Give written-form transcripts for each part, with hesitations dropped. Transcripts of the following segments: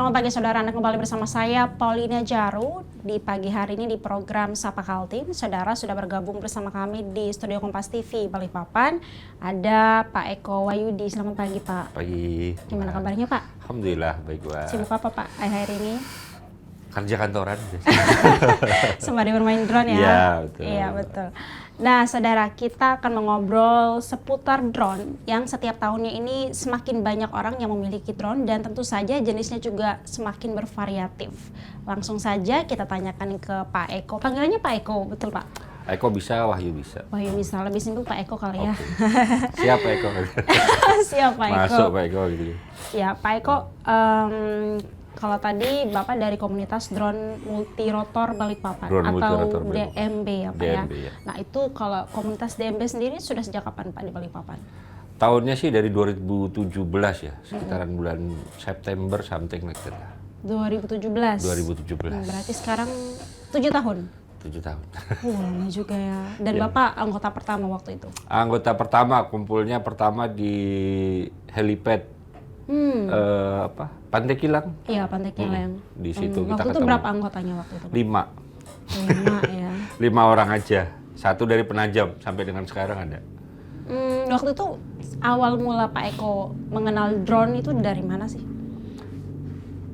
Selamat pagi saudara, Anda kembali bersama saya Paulina Jaru di pagi hari ini di program Sapa Kaltim. Saudara sudah bergabung bersama kami di Studio Kompas TV Balikpapan. Ada Pak Eko Wahyudi. Selamat pagi Pak. Pagi. Gimana kabarnya Pak? Alhamdulillah baik Pak. Sibuk apa Pak akhir ini? Kerja kantoran. Sembari bermain drone ya? Iya betul. Iya betul. Nah saudara, kita akan mengobrol seputar drone yang setiap tahunnya ini semakin banyak orang yang memiliki drone dan tentu saja jenisnya juga semakin bervariatif. Langsung saja kita tanyakan ke Pak Eko. Panggilannya Pak Eko, betul Pak? Eko bisa, Wahyu bisa. Wahyu bisa, lebih simpel Pak Eko kali ya. Siap Pak Eko. Siap Pak Eko. Masuk Pak Eko gitu. Ya Pak Eko, kalau tadi Bapak dari komunitas drone multirotor Balikpapan Drone atau multirotor Balikpapan. DMB ya Pak DMB, ya. ya. Nah itu kalau komunitas DMB sendiri sudah sejak kapan Pak di Balikpapan? Tahunnya sih dari 2017 ya, sekitaran bulan September something like that. 2017? 2017. Berarti sekarang 7 tahun? 7 tahun. Lama juga ya. Dan Ya. Bapak anggota pertama waktu itu? Anggota pertama, kumpulnya pertama di helipad. Pantai Kilang. Iya, Pantai Kilang. Di situ kita waktu itu ketemu. berapa anggotanya waktu itu? 5. 5 ya. 5 orang aja. 1 dari Penajam sampai dengan sekarang ada. Waktu itu awal mula Pak Eko mengenal drone itu dari mana sih?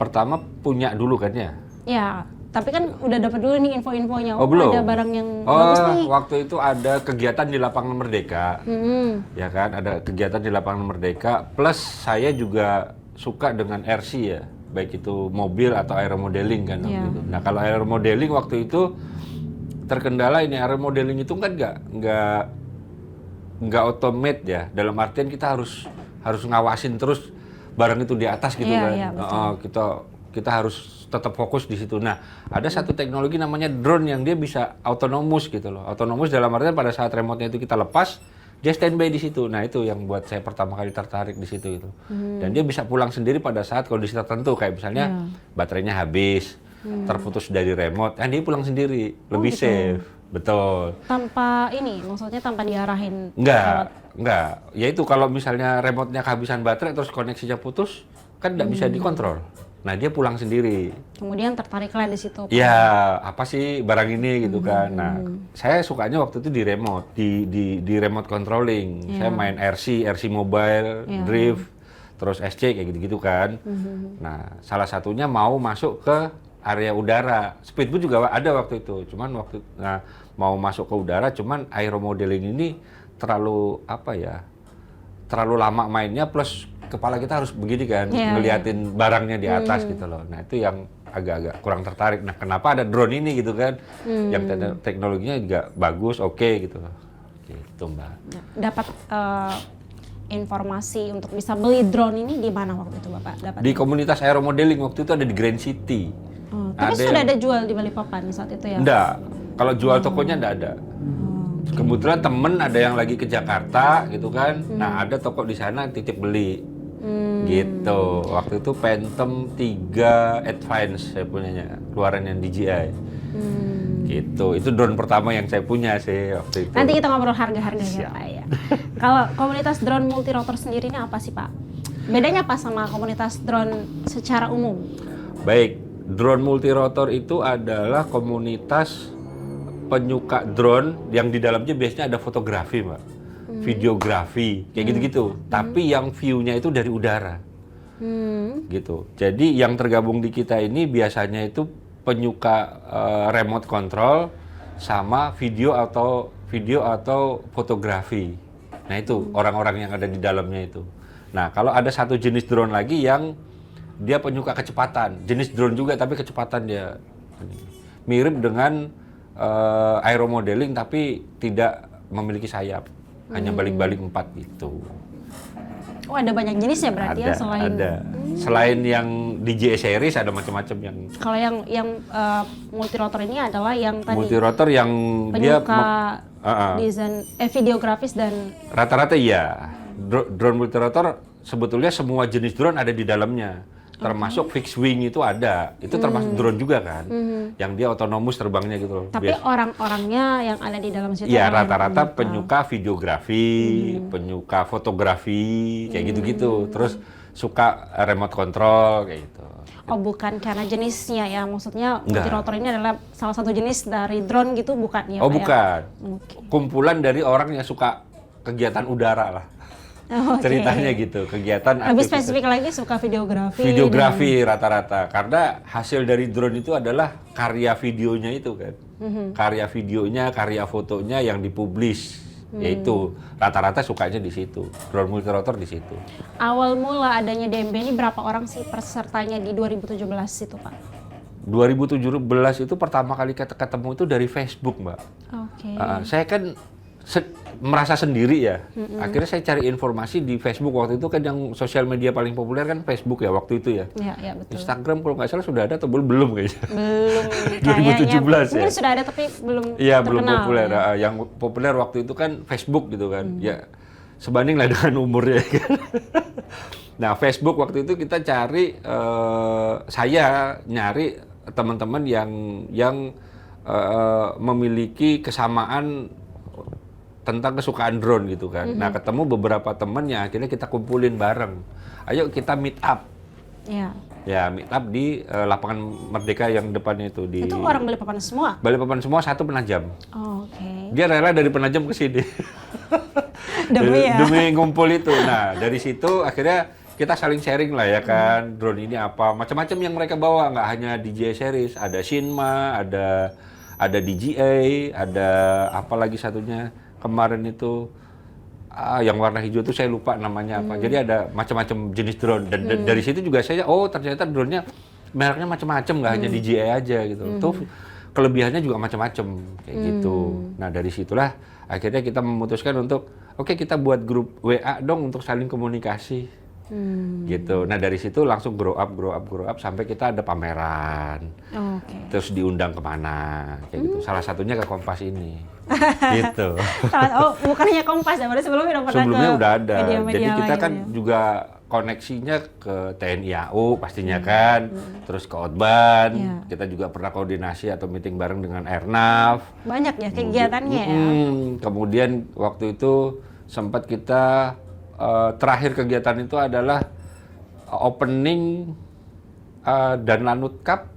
Pertama punya dulu kan ya? Ya, tapi kan udah dapat dulu nih info-infonya. Oh, belum? Ada barang yang bagus nih. Waktu itu ada kegiatan di Lapangan Merdeka. Ya kan, ada kegiatan di Lapangan Merdeka. Plus saya juga suka dengan RC ya. Baik itu mobil atau aeromodeling kan. Iya. Gitu. Nah kalau aeromodeling waktu itu terkendala ini aeromodeling itu kan nggak otomat ya. Dalam artian kita harus ngawasin terus barang itu di atas gitu Iya, kan. iya, betul. Kita harus tetap fokus di situ. Nah, ada satu teknologi namanya drone yang dia bisa autonomous gitu loh. Autonomous dalam artian pada saat remote-nya itu kita lepas, dia standby di situ. Nah, itu yang buat saya pertama kali tertarik di situ gitu. Dan dia bisa pulang sendiri pada saat kondisi tertentu kayak misalnya baterainya habis, terputus dari remote, dia pulang sendiri, lebih gitu. safe. Betul. Tanpa ini, maksudnya tanpa diarahin. Enggak. Ya itu kalau misalnya remote-nya kehabisan baterai terus koneksinya putus, kan nggak bisa dikontrol. Nah, dia pulang sendiri. Kemudian tertariklah di situ. Pak. Ya, apa sih barang ini gitu kan. Nah, saya sukanya waktu itu di remote, di remote controlling. Saya main RC mobile, drift, terus SC kayak gitu-gitu kan. Nah, salah satunya mau masuk ke area udara. Speedboat juga ada waktu itu. Cuman mau masuk ke udara, cuman aeromodeling ini terlalu terlalu lama mainnya plus kepala kita harus begini kan, ngeliatin barangnya di atas gitu loh. Nah itu yang agak-agak kurang tertarik. Nah kenapa ada drone ini gitu kan, yang teknologinya juga bagus, oke gitu loh. Gitu Mbak. Dapat informasi untuk bisa beli drone ini di mana waktu itu Bapak? Di komunitas aeromodeling waktu itu ada di Grand City. Tapi sudah ada jual di Balikpapan saat itu ya? Enggak, kalau jual tokonya enggak ada. Kebetulan temen ada yang lagi ke Jakarta gitu kan, nah ada toko di sana titip beli. Gitu. Waktu itu Phantom 3 Advance saya punyanya, keluaran yang DJI. Gitu. Itu drone pertama yang saya punya sih waktu itu. Nanti kita ngobrol harga-harganya Pak ya. Kalau komunitas drone multirotor sendiri ini apa sih Pak? Bedanya apa sama komunitas drone secara umum? Baik, drone multirotor itu adalah komunitas penyuka drone yang di dalamnya biasanya ada fotografi, Mbak. Videografi, kayak gitu-gitu. Tapi yang view-nya itu dari udara. Gitu. Jadi yang tergabung di kita ini biasanya itu penyuka remote control sama video atau fotografi. Nah, itu orang-orang yang ada di dalamnya itu. Nah, kalau ada satu jenis drone lagi yang dia penyuka kecepatan. Jenis drone juga tapi kecepatan dia mirip dengan aeromodeling tapi tidak memiliki sayap. Hanya balik-balik 4 gitu. Oh, ada banyak jenis ya berarti ya selain ada. Selain yang DJI series ada macam-macam yang. Kalau yang multirotor ini adalah yang tadi Multirotor yang penyuka desain videografis dan rata-rata iya. Drone multirotor sebetulnya semua jenis drone ada di dalamnya. Termasuk fixed wing itu ada. Itu termasuk drone juga kan. Yang dia otonomus terbangnya gitu loh. Tapi orang-orangnya yang ada di dalam situ ya rata-rata penyuka videografi, penyuka fotografi, kayak gitu-gitu. Terus suka remote control kayak gitu. Oh, bukan karena jenisnya ya, maksudnya Enggak. multirotor ini adalah salah satu jenis dari drone gitu, bukan ya? Oh Pak, ya? bukan, Oke. kumpulan dari orang yang suka kegiatan udara lah. Oke. Ceritanya gitu, kegiatan Lebih aktivitas. spesifik lagi suka videografi. Videografi rata-rata, karena hasil dari drone itu adalah karya videonya itu kan, karya videonya, karya fotonya yang dipublish, yaitu rata-rata sukanya di situ, drone multirotor di situ. Awal mula adanya DMB ini berapa orang sih pesertanya di 2017 itu, Pak? 2017 itu pertama kali ketemu itu dari Facebook, Mbak. Oke. Saya kan merasa sendiri ya. Akhirnya saya cari informasi di Facebook waktu itu kan, yang sosial media paling populer kan Facebook ya waktu itu ya. Ya, ya betul. Instagram kalau nggak salah sudah ada atau belum kayaknya. Belum kayaknya. 2017 ya? Mungkin sudah ada tapi belum Iya, terkenal. belum populer. Ya. Yang populer waktu itu kan Facebook gitu kan. Ya sebanding lah dengan umurnya kan. Nah, Facebook waktu itu kita cari, saya nyari teman-teman yang memiliki kesamaan tentang kesukaan drone gitu kan. Nah, ketemu beberapa temennya, akhirnya kita kumpulin bareng. Ayo kita meet up. Ya. Ya, meet up di lapangan Merdeka yang depannya itu di Itu orang Balikpapan semua? Balikpapan semua, satu Penajam. Oh, oke. Dia rela dari Penajam ke sini. Demi ya. Demi ngumpul itu. Nah, dari situ akhirnya kita saling sharing lah ya kan. Drone ini apa, macam-macam yang mereka bawa, nggak hanya DJI series, ada Shinma, ada DJI, ada apa lagi satunya kemarin itu yang warna hijau itu saya lupa namanya apa. Jadi ada macam-macam jenis drone dan dari situ juga saya ternyata drone-nya mereknya macam-macam, nggak hanya DJI aja gitu. Tuh kelebihannya juga macam-macam kayak gitu. Nah, dari situlah akhirnya kita memutuskan untuk oke, kita buat grup WA dong untuk saling komunikasi. Gitu. Nah, dari situ langsung grow up sampai kita ada pameran. Oke. Terus diundang kemana kayak gitu. Salah satunya ke Kompas ini. Gitu. Oh, bukan hanya Kompas ya, berarti sebelumnya udah pernah Sebelumnya ke udah ada. media-media Jadi kita lain kan ya? juga koneksinya ke TNI AU pastinya kan. Terus ke Otban. Iya. Kita juga pernah koordinasi atau meeting bareng dengan Airnav. Banyak ya kegiatannya ya? Kemudian waktu itu sempat kita terakhir kegiatan itu adalah opening dan Lanut Cup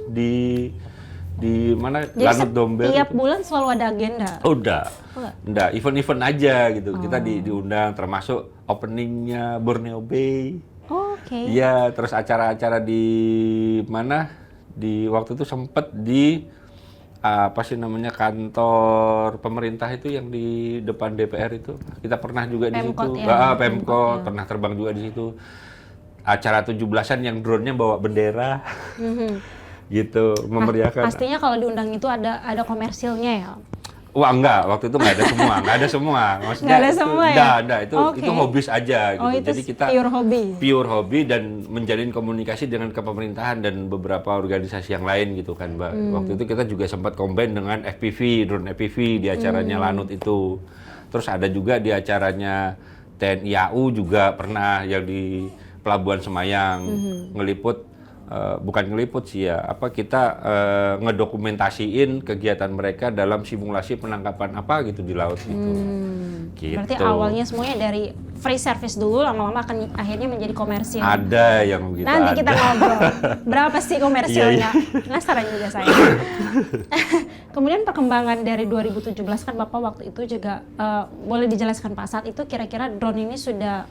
di mana? Jadi Lanut Dombel. tiap itu. bulan selalu ada agenda? Udah. Enggak? Enggak, event-event aja gitu. Kita diundang, termasuk openingnya Borneo Bay. Oke. Iya, terus acara-acara di mana? Di waktu itu sempet di apa sih namanya, kantor pemerintah itu yang di depan DPR itu. Kita pernah juga di situ. Pemkot ya? Pemkot, pernah terbang juga di situ. Acara 17-an yang drone-nya bawa bendera. Gitu, memeriahkan. Pastinya kalau diundang itu ada komersilnya ya? Wah, enggak, waktu itu enggak ada semua. Maksudnya Nggak ada itu, semua ya? enggak, Oke. itu hobis aja gitu. Oh, itu Jadi kita pure hobi? pure hobi dan menjalin komunikasi dengan kepemerintahan dan beberapa organisasi yang lain gitu kan, Mbak. Waktu itu kita juga sempat combine dengan FPV, drone FPV di acaranya Lanut itu. Terus ada juga di acaranya TNI AU juga pernah yang di Pelabuhan Semayang ngeliput. Bukan ngeliput sih ya, kita ngedokumentasiin kegiatan mereka dalam simulasi penangkapan apa gitu di laut gitu. Gitu. Berarti awalnya semuanya dari free service dulu, lama-lama akan akhirnya menjadi komersil. Ada yang begitu. Nanti kita ada. ngobrol. Berapa sih komersilnya? Iya, Penasaran juga saya. Kemudian perkembangan dari 2017 kan Bapak waktu itu juga boleh dijelaskan Pak, saat itu kira-kira drone ini sudah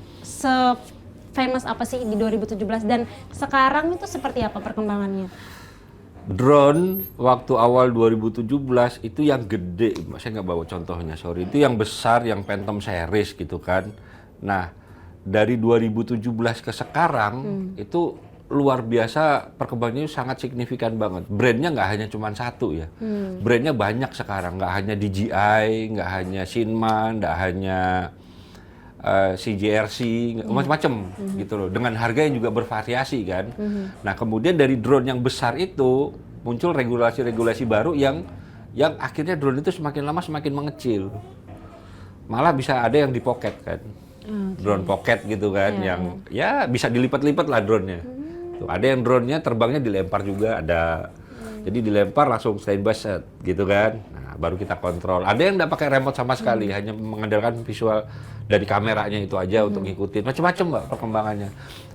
famous apa sih di 2017 dan sekarang itu seperti apa perkembangannya? Drone waktu awal 2017 itu yang gede, saya nggak bawa contohnya, sorry. Itu yang besar, yang Phantom series gitu kan. Nah, dari 2017 ke sekarang itu luar biasa, perkembangannya sangat signifikan banget. Brandnya nggak hanya cuma satu ya, brandnya banyak sekarang. Nggak hanya DJI, nggak hanya Shinma, nggak hanya CJRC, macam-macam gitu loh. Dengan harga yang juga bervariasi kan. Nah, kemudian dari drone yang besar itu muncul regulasi-regulasi baru yang akhirnya drone itu semakin lama semakin mengecil. Malah bisa ada yang di pocket kan. Drone pocket gitu kan, yang ya bisa dilipat-lipat lah drone-nya. Tuh, ada yang drone-nya terbangnya dilempar juga ada. Jadi dilempar langsung standby set gitu kan. Nah, baru kita kontrol. Ada yang nggak pakai remote sama sekali, hanya mengandalkan visual dari kameranya itu aja untuk ngikutin. Macam-macam Mbak perkembangannya.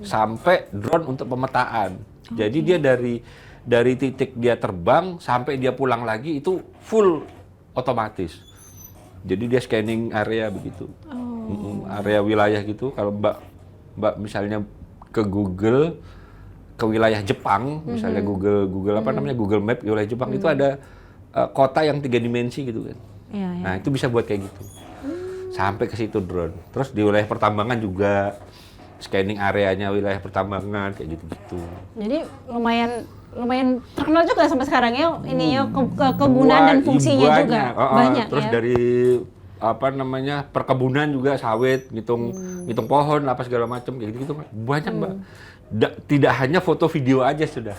Sampai drone untuk pemetaan. Jadi dia dari titik dia terbang sampai dia pulang lagi itu full otomatis. Jadi dia scanning area begitu. Area wilayah gitu. Kalau Mbak misalnya ke Google ke wilayah Jepang, misalnya Google apa namanya Google Map wilayah Jepang itu ada kota yang 3 dimensi gitu kan. Iya, iya. Nah, itu bisa buat kayak gitu. Sampai ke situ drone. Terus di wilayah pertambangan juga scanning areanya wilayah pertambangan kayak gitu-gitu. Jadi lumayan terkenal juga sampai sekarang ya ininya kegunaan dan fungsinya Banyak. juga banyak Terus ya. dari apa namanya perkebunan juga sawit, ngitung pohon apa segala macam kayak gitu banyak Mbak. Tidak hanya foto video aja sudah.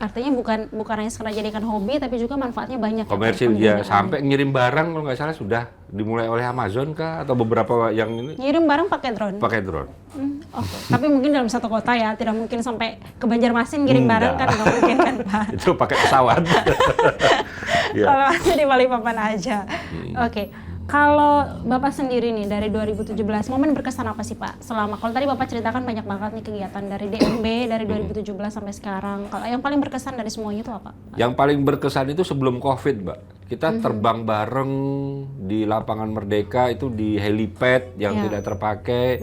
Artinya bukan hanya sekedar jadikan hobi tapi juga manfaatnya banyak. Komersil ya, sampai ngirim barang kalau nggak salah sudah dimulai oleh Amazon kah atau beberapa yang ini Ngirim barang pakai drone. pakai drone. Oke. Tapi mungkin dalam satu kota ya, tidak mungkin sampai ke Banjarmasin ngirim barang kan nggak mungkin kan Pak. Itu pakai pesawat. Ya. Kalau masih di Balikpapan aja. Oke. Kalau Bapak sendiri nih dari 2017, momen berkesan apa sih Pak? Selama, kalau tadi Bapak ceritakan banyak banget nih kegiatan dari DMB dari 2017 sampai sekarang. Kalau yang paling berkesan dari semuanya itu apa? Yang paling berkesan itu sebelum COVID, Mbak. Kita terbang bareng di lapangan Merdeka itu di helipad yang tidak terpakai.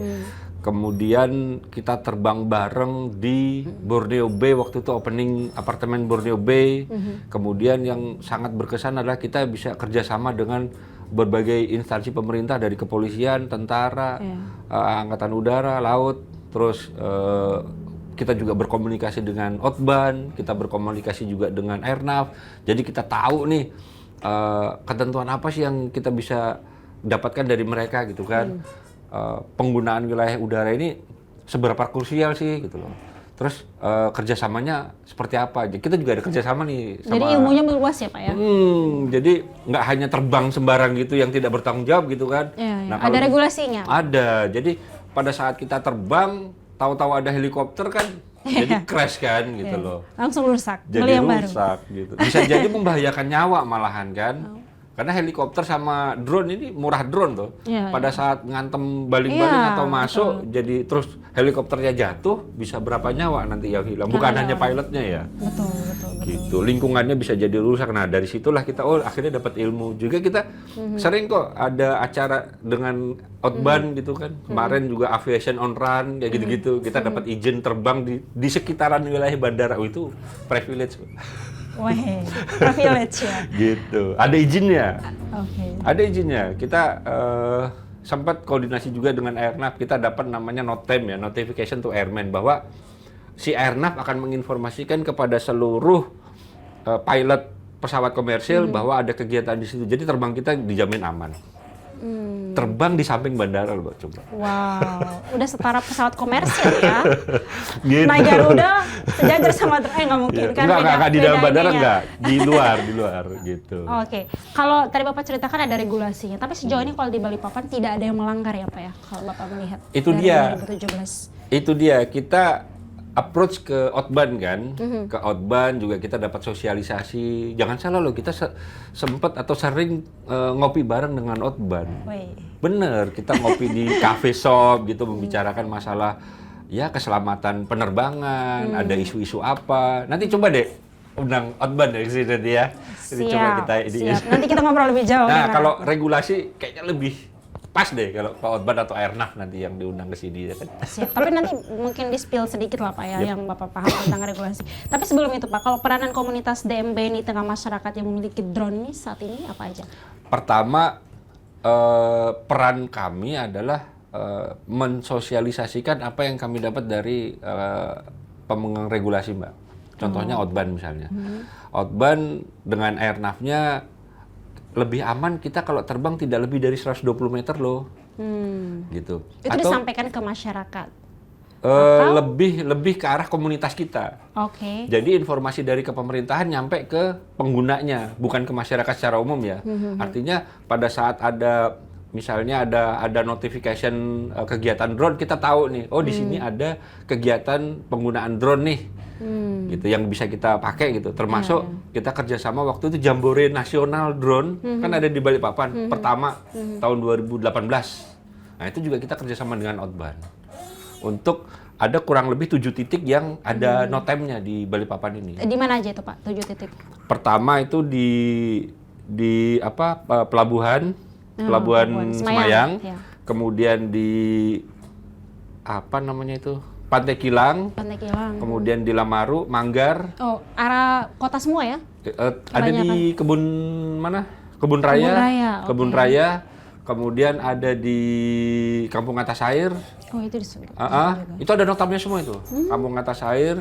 Kemudian kita terbang bareng di Borneo Bay waktu itu opening apartemen Borneo Bay. Kemudian yang sangat berkesan adalah kita bisa kerjasama dengan berbagai instansi pemerintah dari kepolisian, tentara, angkatan udara, laut, terus kita juga berkomunikasi dengan Otban, kita berkomunikasi juga dengan Airnav. Jadi kita tahu nih ketentuan apa sih yang kita bisa dapatkan dari mereka gitu kan. Penggunaan wilayah udara ini seberapa krusial sih gitu loh. Terus kerjasamanya seperti apa? Kita juga ada kerjasama nih sama. Jadi ilmunya meluas ya Pak ya? Jadi nggak hanya terbang sembarang gitu yang tidak bertanggung jawab gitu kan. Nah, kalau ada regulasinya? Ada. Jadi pada saat kita terbang, tahu-tahu ada helikopter kan, jadi crash kan gitu loh. Langsung rusak, Jadi beli yang baru. rusak gitu. Bisa jadi membahayakan nyawa malahan kan. Karena helikopter sama drone ini murah drone tuh. Pada saat ngantem baling-baling atau masuk, jadi terus helikopternya jatuh, bisa berapa nyawa nanti yang hilang. Bukan hanya pilotnya ya. Betul. Gitu. Lingkungannya bisa jadi rusak. Nah dari situlah kita akhirnya dapat ilmu. Juga kita sering kok ada acara dengan Outbound gitu kan. Kemarin juga aviation on run kayak gitu-gitu. Kita dapat izin terbang di sekitaran wilayah bandara. Itu privilege. Wah, privilege ya. Gitu. Ada izinnya. Oke. Ada izinnya. Kita sempat koordinasi juga dengan Airnav. Kita dapat namanya NOTAM ya, Notification to Airmen, bahwa si Airnav akan menginformasikan kepada seluruh pilot pesawat komersil bahwa ada kegiatan di situ. Jadi terbang kita dijamin aman. Terbang di samping bandara loh, coba. Wow, udah setara pesawat komersil ya. Gitu. Naik Garuda sejajar sama nggak mungkin kan? Enggak di dalam bandara ininya. enggak, di luar gitu. Oke, kalau tadi Bapak ceritakan ada regulasinya, tapi sejauh ini kalau di Balikpapan tidak ada yang melanggar ya Pak ya, kalau Bapak melihat Itu dari dia. 2017. Itu dia, kita approach ke Outbound kan, ke Outbound juga kita dapat sosialisasi. Jangan salah loh, kita sempat atau sering ngopi bareng dengan Outbound. Bener, kita ngopi di cafe shop gitu, membicarakan masalah ya keselamatan penerbangan, ada isu-isu apa. Nanti coba deh undang Outbound dari sini nanti ya. Jadi coba kita siap. Nanti kita ngobrol lebih jauh. Nah, kalau regulasi kayaknya lebih pas deh kalau Pak Outbound atau Airnav nanti yang diundang ke sini ya kan. Siap. Tapi nanti mungkin di-spill sedikit lah Pak ya yang Bapak paham tentang regulasi. Tapi sebelum itu Pak, kalau peranan komunitas DMB ini tengah masyarakat yang memiliki drone ini saat ini apa aja? Pertama, peran kami adalah mensosialisasikan apa yang kami dapat dari pemegang regulasi Mbak. Contohnya Outbound misalnya. Outbound dengan Airnav-nya lebih aman, kita kalau terbang tidak lebih dari 120 meter loh. Gitu. Itu Atau disampaikan ke masyarakat? lebih ke arah komunitas kita. Oke. Jadi informasi dari kepemerintahan nyampe ke penggunanya, bukan ke masyarakat secara umum ya. Artinya pada saat ada misalnya ada notification kegiatan drone, kita tahu nih, oh di sini ada kegiatan penggunaan drone nih. gitu yang bisa kita pakai gitu. Termasuk kita kerjasama waktu itu Jambore Nasional Drone kan ada di Balikpapan pertama tahun 2018. Nah itu juga kita kerjasama dengan Outbound untuk ada kurang lebih 7 titik yang ada notemnya di Balikpapan ini. Di mana aja itu Pak, 7 titik? Pertama itu di apa pelabuhan Semayang. Ya. Kemudian di apa namanya itu Pantai Kilang, kemudian di Lamaru, Manggar. Oh, arah kota semua ya? Ada di kebun mana? Kebun Raya. Kebun Raya. Kemudian ada di Kampung Atas Air. Oh, itu disebut. Itu ada notabnya semua itu. Kampung Atas Air.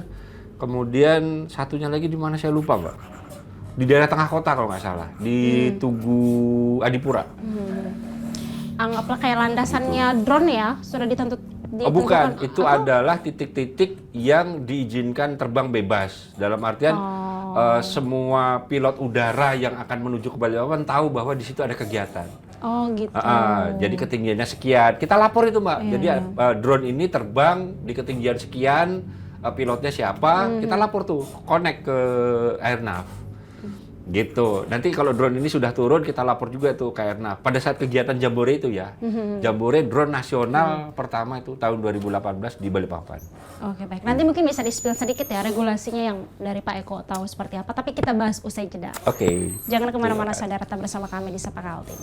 Kemudian satunya lagi di mana saya lupa, Mbak. Di daerah tengah kota kalau nggak salah, di Tugu Adipura. Anggaplah kayak landasannya drone ya, sudah ditentukan. Oh bukan, itu adalah titik-titik yang diizinkan terbang bebas. Dalam artian semua pilot udara yang akan menuju ke Balikpapan tahu bahwa di situ ada kegiatan. Oh gitu. Jadi ketinggiannya sekian, kita lapor itu Mbak. Jadi drone ini terbang di ketinggian sekian, pilotnya siapa, kita lapor tuh, connect ke Airnav. Gitu. Nanti kalau drone ini sudah turun, kita lapor juga tuh ke Airnav. Pada saat kegiatan Jambore itu ya, Jambore drone nasional pertama itu tahun 2018 di Balikpapan. Oke baik. Nanti mungkin bisa di-spill sedikit ya regulasinya yang dari Pak Eko tahu seperti apa. Tapi kita bahas usai jeda. Oke. Jangan kemana-mana, saudara, tetap bersama kami di Sapa Kaltim.